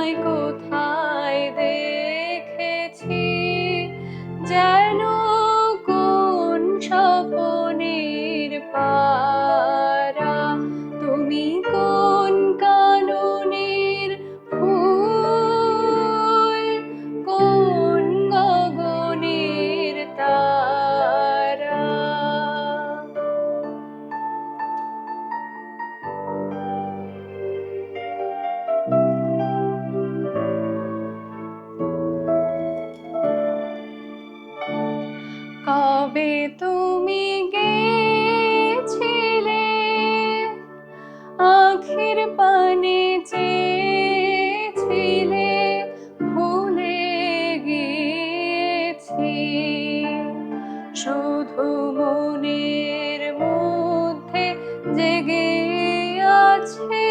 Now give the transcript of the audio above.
তোমায় কোথায় দেখেছি, যেন কোন স্বপনের পারা। তুমি কোন কাননের ফুল, কোন গগনের তারা। কবে তুমি গেছিলে আখের পানে চেয়েছিলে, ভুলে গিয়েছি। শুধু মনের মধ্যে জেগে আছে